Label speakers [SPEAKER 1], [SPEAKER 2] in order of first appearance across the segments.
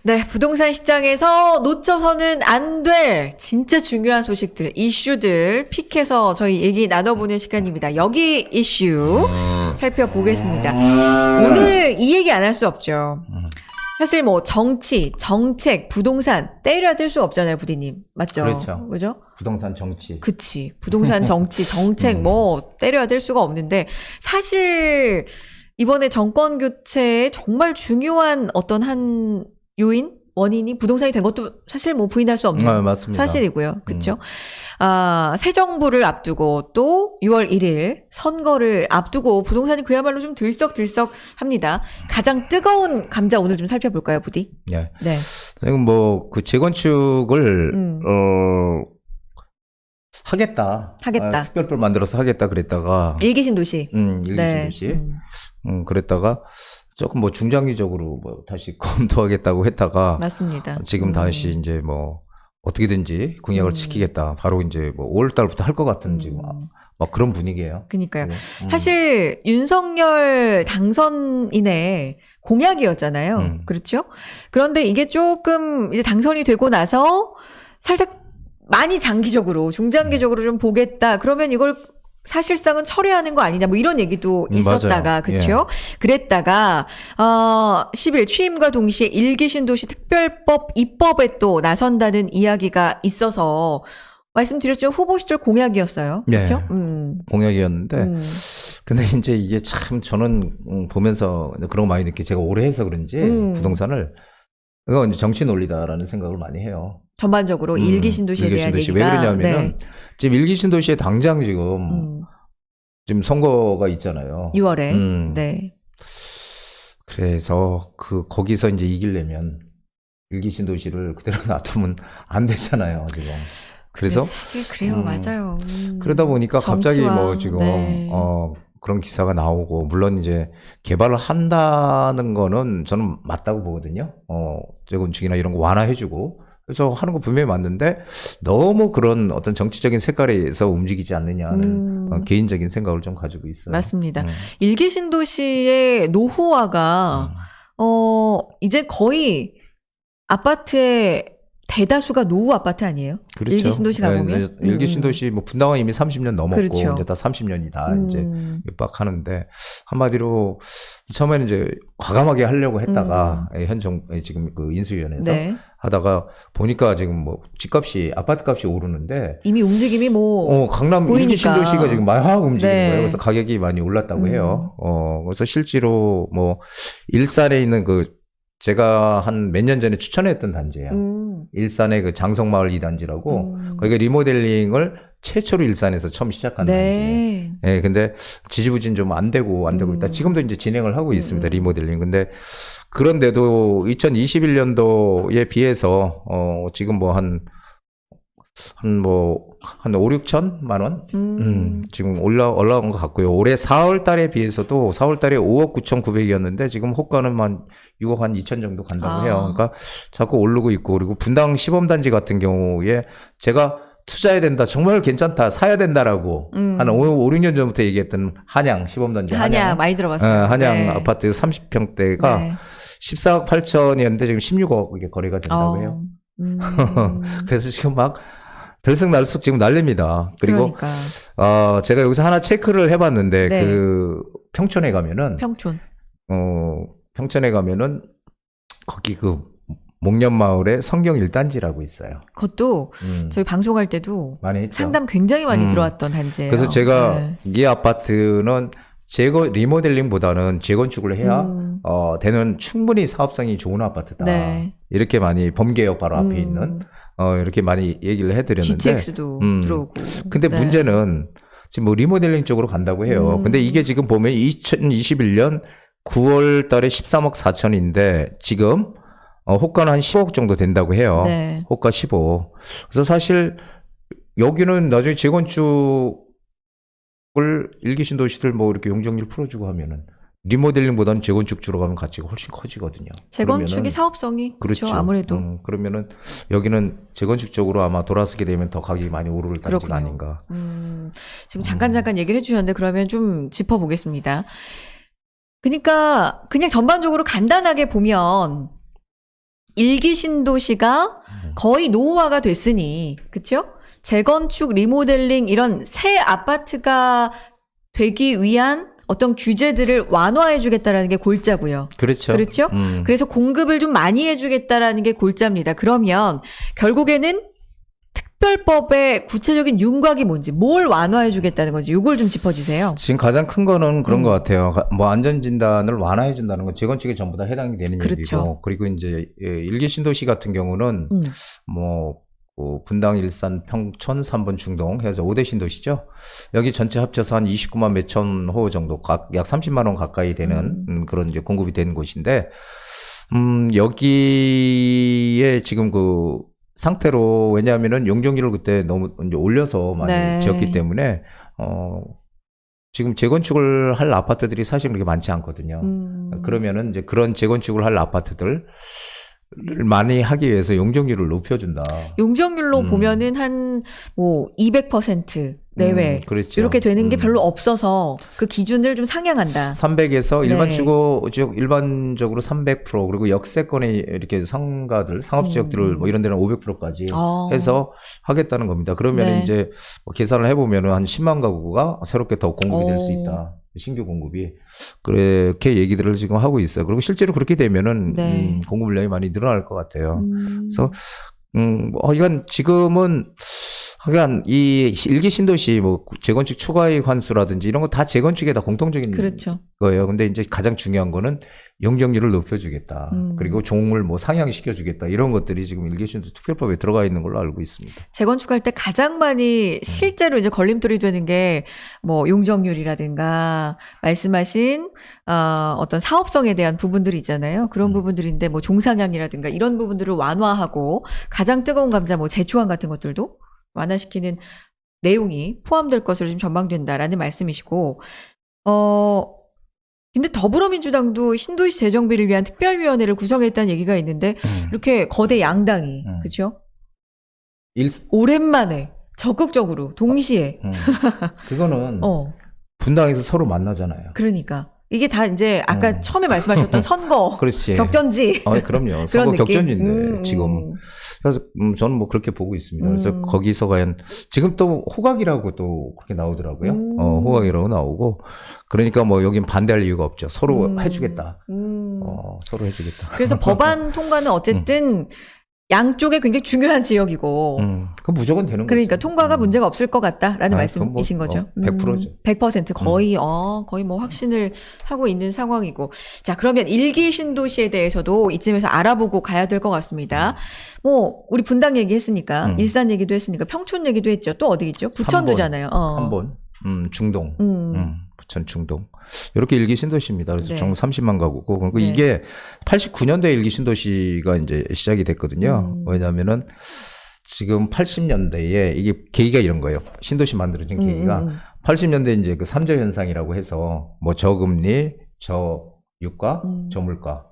[SPEAKER 1] 네, 부동산 시장에서 놓쳐서는 안 될 진짜 중요한 소식들, 이슈들 픽해서 저희 얘기 나눠보는 시간입니다. 여기 이슈 살펴보겠습니다. 오늘 이 얘기 안 할 수 없죠. 사실 뭐 정치, 정책, 부동산 때려야 뗄 수 없잖아요, 부디님. 맞죠?
[SPEAKER 2] 그렇죠.
[SPEAKER 1] 그죠?
[SPEAKER 2] 부동산 정치.
[SPEAKER 1] 그치. 부동산 정치, 정책 뭐 때려야 뗄 수가 없는데 사실 이번에 정권 교체에 정말 중요한 어떤 한 요인? 원인이 부동산이 된 것도 사실 뭐 부인할 수 없는
[SPEAKER 2] 맞습니다.
[SPEAKER 1] 사실이고요. 그렇죠? 새 정부를 앞두고 또 6월 1일 선거를 앞두고 부동산이 그야말로 좀 들썩들썩합니다. 가장 뜨거운 감자 오늘 좀 살펴볼까요, 부디?
[SPEAKER 2] 네.
[SPEAKER 1] 네.
[SPEAKER 2] 지금 뭐 그 재건축을 하겠다. 특별법 만들어서 하겠다 그랬다가
[SPEAKER 1] 일기 신도시.
[SPEAKER 2] 일기
[SPEAKER 1] 네.
[SPEAKER 2] 신도시. 그랬다가 조금 뭐 중장기적으로 뭐 다시 검토하겠다고 했다가
[SPEAKER 1] 맞습니다.
[SPEAKER 2] 지금 다시 이제 뭐 어떻게든지 공약을 지키겠다. 바로 이제 뭐 5월 달부터 할 것 같은 지금 막 그런 분위기예요.
[SPEAKER 1] 그러니까요. 사실 윤석열 당선인의 공약이었잖아요. 그렇죠? 그런데 이게 조금 이제 당선이 되고 나서 살짝 많이 장기적으로, 중장기적으로 좀 보겠다. 그러면 이걸 사실상은 철회하는 거 아니냐, 뭐 이런 얘기도 있었다가, 그렇죠? 예. 그랬다가 10일 취임과 동시에 일기 신도시 특별법 입법에 또 나선다는 이야기가 있어서 말씀드렸죠. 후보 시절 공약이었어요. 그렇죠?
[SPEAKER 2] 네. 공약이었는데 근데 이제 이게 참 저는 보면서 그런 거 많이 느끼. 제가 오래 해서 그런지 부동산을 이거 이제 정치 논리다라는 생각을 많이 해요.
[SPEAKER 1] 전반적으로 일기 신도시에 대한 얘기가.
[SPEAKER 2] 왜 그러냐면은 지금 일기 신도시에 당장 지금 선거가 있잖아요.
[SPEAKER 1] 6월에. 네.
[SPEAKER 2] 그래서 거기서 이제 이기려면 일기 신도시를 그대로 놔두면 안 되잖아요, 지금. 그래서
[SPEAKER 1] 사실 그래요, 맞아요.
[SPEAKER 2] 그러다 보니까 갑자기 뭐 지금
[SPEAKER 1] 네.
[SPEAKER 2] 그런 기사가 나오고, 물론 이제 개발을 한다는 거는 저는 맞다고 보거든요. 재건축이나 이런 거 완화해주고. 그래서 하는 거 분명히 맞는데 너무 그런 어떤 정치적인 색깔에서 움직이지 않느냐는 개인적인 생각을 좀 가지고 있어요.
[SPEAKER 1] 맞습니다. 일기 신도시의 노후화가 이제 거의 아파트의 대다수가 노후 아파트 아니에요?
[SPEAKER 2] 그렇죠.
[SPEAKER 1] 일기 신도시 가보면.
[SPEAKER 2] 일기 신도시 뭐 분당은 이미 30년 넘었고,
[SPEAKER 1] 그렇죠.
[SPEAKER 2] 이제 다 30년이 다 이제 육박하는데, 한마디로 처음에는 이제 과감하게 하려고 했다가 지금 그 인수위원회에서
[SPEAKER 1] 네.
[SPEAKER 2] 하다가 보니까 지금 뭐 집값이, 아파트 값이 오르는데
[SPEAKER 1] 이미 움직임이 뭐
[SPEAKER 2] 강남
[SPEAKER 1] 보이니까.
[SPEAKER 2] 일기 신도시가 지금 확 움직이는
[SPEAKER 1] 네.
[SPEAKER 2] 거예요. 그래서 가격이 많이 올랐다고 해요. 그래서 실제로 뭐 일산에 있는 제가 한 몇 년 전에 추천했던 단지예요. 일산의 그 장성마을 2단지라고 거기가 리모델링을 최초로 일산에서 처음 시작한 단지예요. 네, 근데 지지부진 좀 안 되고 있다. 지금도 이제 진행을 하고 있습니다. 리모델링. 근데 그런데도 2021년도에 비해서 지금 뭐 한 5, 6천만 원? 지금 올라온 것 같고요. 올해 4월 달에 비해서도 4월 달에 5억 9,900이었는데 지금 호가는 한 6억 한 2천 정도 간다고 해요. 그러니까 자꾸 오르고 있고, 그리고 분당 시범단지 같은 경우에 제가 투자해야 된다, 정말 괜찮다, 사야 된다라고 한 5, 6년 전부터 얘기했던 한양 시범단지.
[SPEAKER 1] 한양 많이 들어봤어요.
[SPEAKER 2] 한양 아파트 30평대가
[SPEAKER 1] 네.
[SPEAKER 2] 14억 8천이었는데 지금 16억에 거래가 된다고 해요. 그래서 지금 막 들쑥날쑥 지금 난립니다. 그리고
[SPEAKER 1] 그러니까.
[SPEAKER 2] 제가 여기서 하나 체크를 해봤는데,
[SPEAKER 1] 네.
[SPEAKER 2] 평촌에 가면은 평촌에 가면은 거기 목련마을에 성경 1단지라고 있어요.
[SPEAKER 1] 그것도 저희 방송할 때도
[SPEAKER 2] 많이 했죠.
[SPEAKER 1] 상담 굉장히 많이 들어왔던 단지예요.
[SPEAKER 2] 그래서 제가 이 아파트는 리모델링보다는 재건축을 해야 되는 충분히 사업성이 좋은 아파트다.
[SPEAKER 1] 네.
[SPEAKER 2] 이렇게 많이 범계역 바로 앞에 있는 이렇게 많이 얘기를 해드렸는데,
[SPEAKER 1] GTX도 들어오고.
[SPEAKER 2] 근데
[SPEAKER 1] 네.
[SPEAKER 2] 문제는 지금 뭐 리모델링 쪽으로 간다고 해요. 근데 이게 지금 보면 2021년 9월 달에 13억 4천인데 지금 호가는 한 10억 정도 된다고 해요.
[SPEAKER 1] 네.
[SPEAKER 2] 호가 15. 그래서 사실 여기는 나중에 재건축을 일기 신도시들 뭐 이렇게 용적률 풀어주고 하면은 리모델링보다는 재건축 주로 가면 가치가 훨씬 커지거든요.
[SPEAKER 1] 재건축이 사업성이 그렇죠. 아무래도
[SPEAKER 2] 그러면은 여기는 재건축 쪽으로 아마 돌아서게 되면 더 가격이 많이 오를 단지가 아닌가.
[SPEAKER 1] 지금 잠깐 얘기를 해주셨는데 그러면 좀 짚어보겠습니다. 그러니까 그냥 전반적으로 간단하게 보면 일기 신도시가 거의 노후화가 됐으니, 그쵸? 재건축, 리모델링 이런 새 아파트가 되기 위한 어떤 규제들을 완화해주겠다라는 게 골자고요.
[SPEAKER 2] 그렇죠.
[SPEAKER 1] 그렇죠? 그래서 공급을 좀 많이 해주겠다라는 게 골자입니다. 그러면 결국에는 특별법의 구체적인 윤곽이 뭔지, 뭘 완화해주겠다는 건지, 이걸 좀 짚어주세요.
[SPEAKER 2] 지금 가장 큰 거는 그런 것 같아요. 뭐 안전진단을 완화해준다는 건 재건축에 전부 다 해당이 되는
[SPEAKER 1] 그렇죠.
[SPEAKER 2] 얘기고, 그리고 이제 일기 신도시 같은 경우는 뭐 분당, 일산, 평촌, 3번 중동 해서 5대 신도시죠. 여기 전체 합쳐서 한 29만 몇천 호 정도, 약 30만 원 가까이 되는 그런 이제 공급이 되는 곳인데, 여기에 지금 그 상태로, 왜냐하면은 용적률을 그때 너무 이제 올려서 많이
[SPEAKER 1] 네.
[SPEAKER 2] 지었기 때문에 지금 재건축을 할 아파트들이 사실 그렇게 많지 않거든요. 그러면은 이제 그런 재건축을 할 아파트들 많이 하기 위해서 용적률을 높여준다.
[SPEAKER 1] 용적률로 보면은 한 뭐 200% 내외
[SPEAKER 2] 그렇죠.
[SPEAKER 1] 이렇게 되는 게 별로 없어서 그 기준을 좀 상향한다.
[SPEAKER 2] 300에서
[SPEAKER 1] 네.
[SPEAKER 2] 일반적으로 300% 그리고 역세권에 이렇게 상가들, 상업지역들을 뭐 이런 데는 500%까지 해서 하겠다는 겁니다. 그러면
[SPEAKER 1] 네.
[SPEAKER 2] 이제 뭐 계산을 해보면 한 10만 가구가 새롭게 더 공급이 될 수 있다. 신규 공급이. 그렇게 얘기들을 지금 하고 있어요. 그리고 실제로 그렇게 되면은
[SPEAKER 1] 네.
[SPEAKER 2] 공급 물량이 많이 늘어날 것 같아요. 그래서 이건 지금은 하여간 이 일기 신도시 뭐 재건축 초과이익 환수라든지 이런 거 다 재건축에 다 공통적인
[SPEAKER 1] 그렇죠.
[SPEAKER 2] 거예요. 근데 이제 가장 중요한 거는 용적률을 높여주겠다. 그리고 종을 뭐 상향시켜주겠다. 이런 것들이 지금 일기 신도시 특별법에 들어가 있는 걸로 알고 있습니다.
[SPEAKER 1] 재건축할 때 가장 많이 실제로 이제 걸림돌이 되는 게 뭐 용적률이라든가 말씀하신 어떤 사업성에 대한 부분들이 있잖아요. 그런 부분들인데 뭐 종상향이라든가 이런 부분들을 완화하고 가장 뜨거운 감자 뭐 재초안 같은 것들도 완화시키는 내용이 포함될 것으로 좀 전망된다라는 말씀이시고, 근데 더불어민주당도 신도시 재정비를 위한 특별위원회를 구성했다는 얘기가 있는데, 이렇게 거대 양당이, 그죠? 오랜만에, 적극적으로, 동시에.
[SPEAKER 2] 그거는 분당에서 서로 만나잖아요.
[SPEAKER 1] 그러니까. 이게 다 이제 아까 처음에 말씀하셨던 선거,
[SPEAKER 2] 그렇지.
[SPEAKER 1] 격전지.
[SPEAKER 2] 그럼요. 선거 격전지인데 지금. 그래서 저는 뭐 그렇게 보고 있습니다. 그래서 거기서 과연 지금 또 호각이라고 또 그렇게 나오더라고요. 호각이라고 나오고. 그러니까 뭐 여긴 반대할 이유가 없죠. 서로 해주겠다. 서로 해주겠다.
[SPEAKER 1] 그래서 법안 통과는 어쨌든 양쪽에 굉장히 중요한 지역이고.
[SPEAKER 2] 그럼 무조건 되는 거죠.
[SPEAKER 1] 그러니까 통과가 문제가 없을 것 같다라는 말씀이신 거죠.
[SPEAKER 2] 100%죠.
[SPEAKER 1] 100% 거의 뭐 확신을 하고 있는 상황이고. 자, 그러면 일기 신도시에 대해서도 이쯤에서 알아보고 가야 될 것 같습니다. 뭐 우리 분당 얘기했으니까 일산 얘기도 했으니까 평촌 얘기도 했죠. 또 어디 있죠? 부천도잖아요.
[SPEAKER 2] 3번. 중동. 부천 중동. 이렇게 일기 신도시입니다. 그래서 총 30만 가구고. 그리고 이게 89년도에 일기 신도시가 이제 시작이 됐거든요. 왜냐면은 지금 80년대에 이게 계기가 이런 거예요. 신도시 만들어진 계기가 80년대 이제 그 삼저 현상이라고 해서 뭐 저금리, 저유가, 저물가.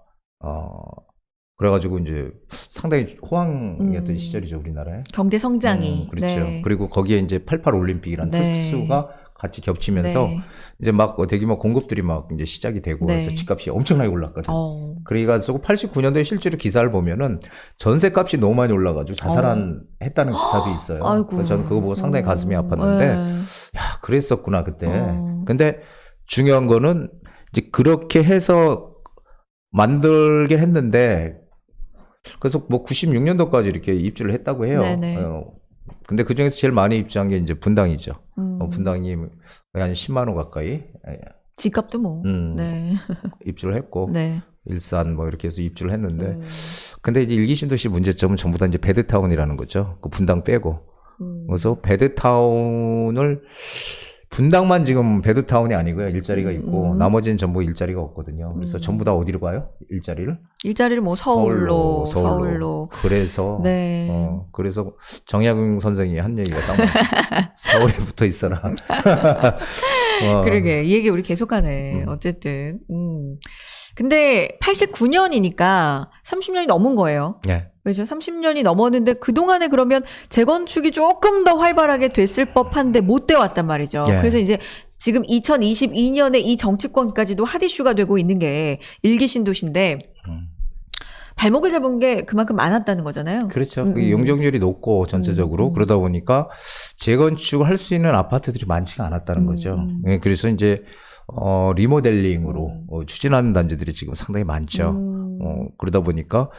[SPEAKER 2] 그래가지고 이제 상당히 호황이었던 시절이죠, 우리나라에.
[SPEAKER 1] 경제 성장이.
[SPEAKER 2] 그렇죠.
[SPEAKER 1] 네.
[SPEAKER 2] 그리고 거기에 이제 88 올림픽이라는 특수가 같이 겹치면서 이제 막 대규모 공급들이 막 이제 시작이 되고 그래서 집값이 엄청나게 올랐거든요. 그래가지고 89년도에 실제로 기사를 보면은 전세값이 너무 많이 올라가지고 자살했다는 기사도 있어요.
[SPEAKER 1] 아이고.
[SPEAKER 2] 그래서 저는 그거 보고 상당히 가슴이 아팠는데, 야, 그랬었구나 그때. 근데 중요한 거는 이제 그렇게 해서 만들긴 했는데, 그래서 뭐 96년도까지 이렇게 입주를 했다고 해요. 근데 그 중에서 제일 많이 입주한 게 이제 분당이죠. 분당이 한 10만 원 가까이.
[SPEAKER 1] 집값도 뭐.
[SPEAKER 2] 입주를 했고. 일산 뭐 이렇게 해서 입주를 했는데. 근데 이제 일기 신도시 문제점은 전부 다 이제 베드타운이라는 거죠. 그 분당 빼고. 그래서 베드타운을 분당만 지금 베드타운이 아니고요. 일자리가 있고 나머지는 전부 일자리가 없거든요. 그래서 전부 다 어디로 가요? 일자리를 뭐 서울로. 그래서 그래서 정약용 선생이 한 얘기가 딱 서울에 붙어 있어라.
[SPEAKER 1] 그러게 이 얘기 우리 계속하네. 어쨌든. 근데 89년이니까 30년이 넘은 거예요. 그렇죠. 30년이 넘었는데 그동안에 그러면 재건축이 조금 더 활발하게 됐을 법한데 못 돼왔단 말이죠. 그래서 이제 지금 2022년에 이 정치권까지도 핫이슈가 되고 있는 게 일기 신도시인데 발목을 잡은 게 그만큼 많았다는 거잖아요.
[SPEAKER 2] 그렇죠. 그 용적률이 높고 전체적으로 그러다 보니까 재건축을 할 수 있는 아파트들이 많지가 않았다는 거죠. 예, 그래서 이제 리모델링으로 추진하는 단지들이 지금 상당히 많죠. 그러다 보니까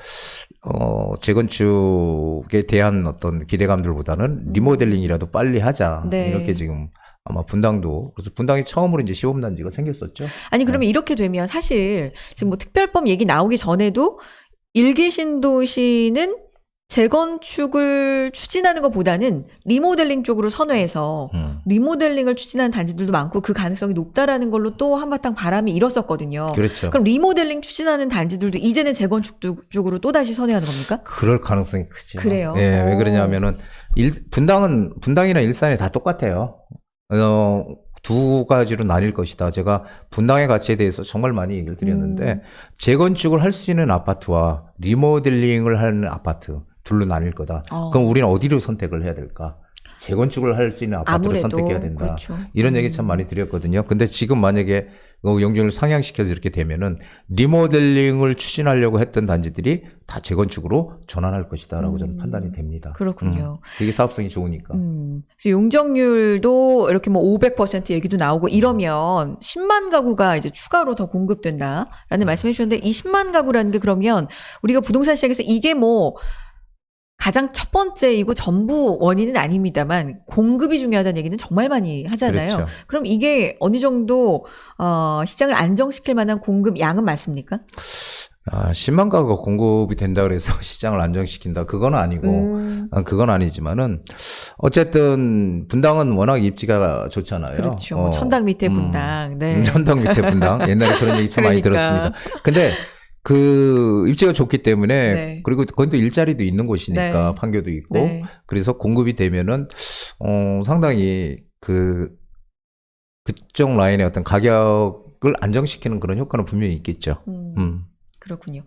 [SPEAKER 2] 재건축에 대한 어떤 기대감들보다는 리모델링이라도 빨리 하자.
[SPEAKER 1] 네.
[SPEAKER 2] 이렇게 지금 아마 분당도, 그래서 분당이 처음으로 이제 시범단지가 생겼었죠.
[SPEAKER 1] 아니, 그러면 이렇게 되면 사실 지금 뭐 특별법 얘기 나오기 전에도 일기 신도시는 재건축을 추진하는 것보다는 리모델링 쪽으로 선회해서 리모델링을 추진하는 단지들도 많고 그 가능성이 높다라는 걸로 또 한바탕 바람이 일었었거든요.
[SPEAKER 2] 그렇죠.
[SPEAKER 1] 그럼 리모델링 추진하는 단지들도 이제는 재건축 쪽으로 또다시 선회하는 겁니까?
[SPEAKER 2] 그럴 가능성이 크죠.
[SPEAKER 1] 그래요?
[SPEAKER 2] 예, 왜 그러냐면은 분당이나 일산이 다 똑같아요. 두 가지로 나뉠 것이다. 제가 분당의 가치에 대해서 정말 많이 얘기를 드렸는데 재건축을 할 수 있는 아파트와 리모델링을 하는 아파트 둘로 나뉠 거다. 그럼 우리는 어디를 선택을 해야 될까? 재건축을 할 수 있는 아파트를
[SPEAKER 1] 아무래도,
[SPEAKER 2] 선택해야 된다.
[SPEAKER 1] 그렇죠.
[SPEAKER 2] 이런 얘기 참 많이 드렸거든요. 근데 지금 만약에 용적률을 상향시켜서 이렇게 되면은 리모델링을 추진하려고 했던 단지들이 다 재건축으로 전환할 것이다라고 저는 판단이 됩니다.
[SPEAKER 1] 그렇군요.
[SPEAKER 2] 되게 사업성이 좋으니까.
[SPEAKER 1] 그래서 용적률도 이렇게 뭐 500% 얘기도 나오고 이러면 10만 가구가 이제 추가로 더 공급된다라는 말씀해 주셨는데 이 10만 가구라는 게 그러면 우리가 부동산 시장에서 이게 뭐 가장 첫 번째이고 전부 원인은 아닙니다만 공급이 중요하다는 얘기는 정말 많이 하잖아요.
[SPEAKER 2] 그렇죠.
[SPEAKER 1] 그럼 이게 어느 정도 시장을 안정시킬 만한 공급 양은 맞습니까?
[SPEAKER 2] 10만 가구가 공급이 된다 그래서 시장을 안정시킨다. 그건 아니고, 그건 아니지만은, 어쨌든, 분당은 워낙 입지가 좋잖아요.
[SPEAKER 1] 그렇죠. 뭐 천당 밑에 분당. 네.
[SPEAKER 2] 천당 밑에 분당. 옛날에 그런 얘기 참 많이
[SPEAKER 1] 그러니까.
[SPEAKER 2] 들었습니다. 근데, 그 입지가 좋기 때문에
[SPEAKER 1] 네.
[SPEAKER 2] 그리고 그건 또 일자리도 있는 곳이니까
[SPEAKER 1] 네.
[SPEAKER 2] 판교도 있고
[SPEAKER 1] 네.
[SPEAKER 2] 그래서 공급이 되면은 상당히 그쪽 라인의 어떤 가격을 안정시키는 그런 효과는 분명히 있겠죠.
[SPEAKER 1] 그렇군요.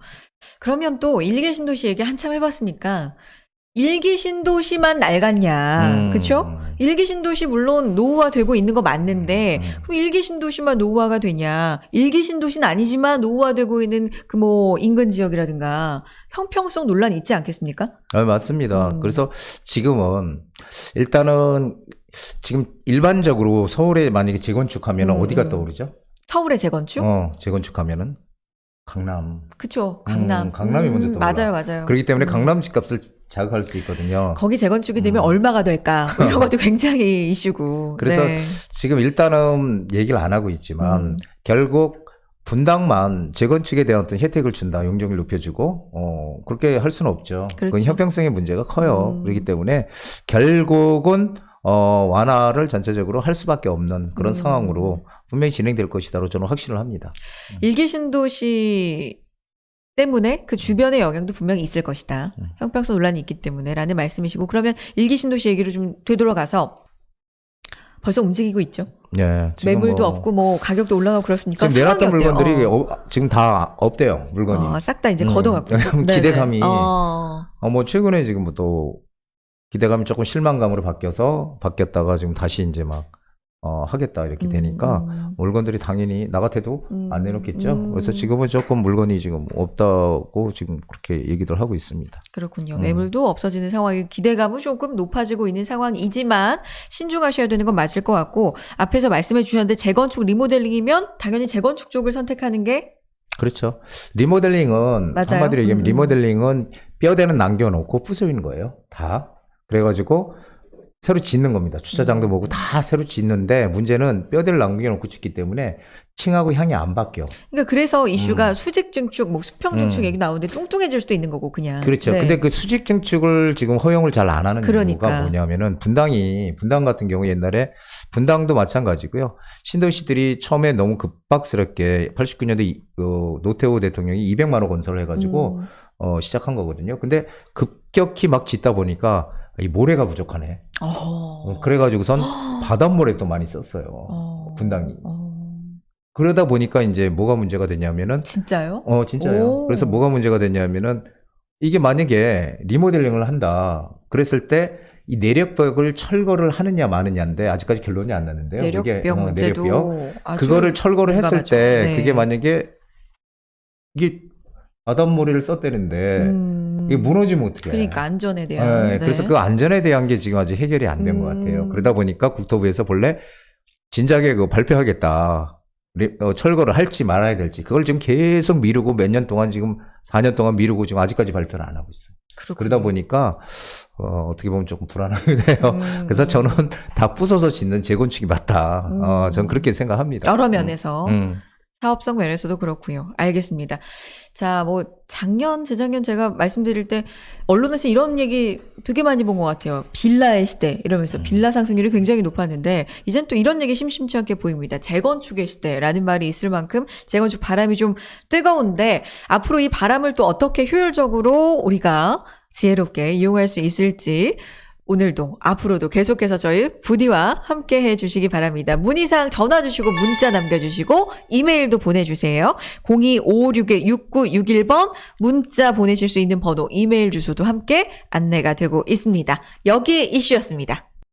[SPEAKER 1] 그러면 또 일기 신도시 얘기 한참 해봤으니까 일기 신도시만 낡았냐, 그렇죠? 일기 신도시 물론 노후화되고 있는 거 맞는데 그럼 일기 신도시만 노후화가 되냐? 일기 신도시는 아니지만 노후화되고 있는 그 뭐 인근 지역이라든가 형평성 논란이 있지 않겠습니까?
[SPEAKER 2] 맞습니다. 그래서 지금은 일단은 지금 일반적으로 서울에 만약에 재건축하면 어디가 떠오르죠?
[SPEAKER 1] 서울의 재건축?
[SPEAKER 2] 재건축하면은 강남.
[SPEAKER 1] 그쵸, 강남.
[SPEAKER 2] 강남이 먼저 떠올라.
[SPEAKER 1] 맞아요, 맞아요.
[SPEAKER 2] 그렇기 때문에 강남 집값을 자극할 수 있거든요.
[SPEAKER 1] 거기 재건축이 되면 얼마가 될까? 이런 것도 굉장히 이슈고.
[SPEAKER 2] 그래서
[SPEAKER 1] 네.
[SPEAKER 2] 지금 일단은 얘기를 안 하고 있지만 결국 분당만 재건축에 대한 어떤 혜택을 준다. 용적률 높여주고 그렇게 할 수는 없죠.
[SPEAKER 1] 그렇죠.
[SPEAKER 2] 그건 형평성의 문제가 커요. 그렇기 때문에 결국은 완화를 전체적으로 할 수밖에 없는 그런 상황으로 분명히 진행될 것이다로 저는 확신을 합니다.
[SPEAKER 1] 일기 신도시 때문에 그 주변의 영향도 분명히 있을 것이다. 형평성 논란이 있기 때문에 라는 말씀이시고 그러면 일기 신도시 얘기로 좀 되돌아가서 벌써 움직이고 있죠.
[SPEAKER 2] 네, 지금
[SPEAKER 1] 매물도 없고 뭐 가격도 올라가고 그렇습니까?
[SPEAKER 2] 지금 내놨던
[SPEAKER 1] 상황이 어때요?
[SPEAKER 2] 물건들이 지금 다 없대요. 물건이.
[SPEAKER 1] 싹 다 이제 걷어갖고.
[SPEAKER 2] 기대감이
[SPEAKER 1] 네네.
[SPEAKER 2] 뭐 최근에 지금 또 기대감이 조금 실망감으로 바뀌었다가 지금 다시 이제 막 하겠다 이렇게 되니까 물건들이 당연히 나 같아도 안 내놓겠죠. 그래서 지금은 조금 물건이 지금 없다고 지금 그렇게 얘기들 하고 있습니다.
[SPEAKER 1] 그렇군요. 매물도 없어지는 상황이 기대감은 조금 높아지고 있는 상황이지만 신중하셔야 되는 건 맞을 것 같고 앞에서 말씀해 주셨는데 재건축 리모델링이면 당연히 재건축 쪽을 선택하는 게
[SPEAKER 2] 그렇죠. 리모델링은
[SPEAKER 1] 맞아요.
[SPEAKER 2] 한마디로 얘기하면 리모델링은 뼈대는 남겨놓고 부수는 거예요. 다. 그래가지고 새로 짓는 겁니다. 주차장도 뭐고 다 새로 짓는데 문제는 뼈대를 남겨놓고 짓기 때문에 층하고 향이 안 바뀌어.
[SPEAKER 1] 그러니까 그래서 이슈가 수직 증축, 뭐 수평 증축 얘기 나오는데 뚱뚱해질 수도 있는 거고 그냥.
[SPEAKER 2] 그렇죠.
[SPEAKER 1] 네.
[SPEAKER 2] 근데 그 수직 증축을 지금 허용을 잘 안 하는
[SPEAKER 1] 그러니까.
[SPEAKER 2] 이유가 뭐냐면은 분당 같은 경우 옛날에 분당도 마찬가지고요. 신도시들이 처음에 너무 급박스럽게 89년도 노태우 대통령이 200만 원 건설을 해가지고 시작한 거거든요. 근데 급격히 막 짓다 보니까 이 모래가 부족하네. 그래가지고선 바닷모래 또 많이 썼어요. 분당이. 그러다 보니까 이제 뭐가 문제가 됐냐면은.
[SPEAKER 1] 진짜요?
[SPEAKER 2] 진짜요.
[SPEAKER 1] 오.
[SPEAKER 2] 그래서 뭐가 문제가 됐냐면은 이게 만약에 리모델링을 한다. 그랬을 때 이 내력벽을 철거를 하느냐 마느냐인데 아직까지 결론이 안 났는데요.
[SPEAKER 1] 내력벽 문제도
[SPEAKER 2] 내력벽.
[SPEAKER 1] 아주
[SPEAKER 2] 그거를 철거를 했을
[SPEAKER 1] 민감하죠.
[SPEAKER 2] 때
[SPEAKER 1] 네.
[SPEAKER 2] 그게 만약에 이게 바닷모래를 썼다는데 이게 무너지면 어떡해.
[SPEAKER 1] 그러니까 안전에 대한.
[SPEAKER 2] 네, 그래서 그 안전에 대한 게 지금 아직 해결이 안 된 것 같아요. 그러다 보니까 국토부에서 본래 진작에 그 발표하겠다. 철거를 할지 말아야 될지 그걸 지금 계속 미루고 몇 년 동안 지금 4년 동안 미루고 지금 아직까지 발표를 안 하고 있어요.
[SPEAKER 1] 그렇군요.
[SPEAKER 2] 그러다 보니까 어떻게 보면 조금 불안하게 돼요. 그래서 저는 다 부숴서 짓는 재건축이 맞다. 저는 그렇게 생각합니다.
[SPEAKER 1] 여러 면에서. 사업성 면에서도 그렇고요. 알겠습니다. 자, 뭐 작년, 재작년 제가 말씀드릴 때 언론에서 이런 얘기 되게 많이 본 것 같아요. 빌라의 시대 이러면서 빌라 상승률이 굉장히 높았는데 이젠 또 이런 얘기 심심치 않게 보입니다. 재건축의 시대라는 말이 있을 만큼 재건축 바람이 좀 뜨거운데 앞으로 이 바람을 또 어떻게 효율적으로 우리가 지혜롭게 이용할 수 있을지 오늘도 앞으로도 계속해서 저희 부디와 함께 해주시기 바랍니다. 문의사항 전화 주시고 문자 남겨주시고 이메일도 보내주세요. 02556-6961번 문자 보내실 수 있는 번호 이메일 주소도 함께 안내가 되고 있습니다. 여기에 이슈였습니다.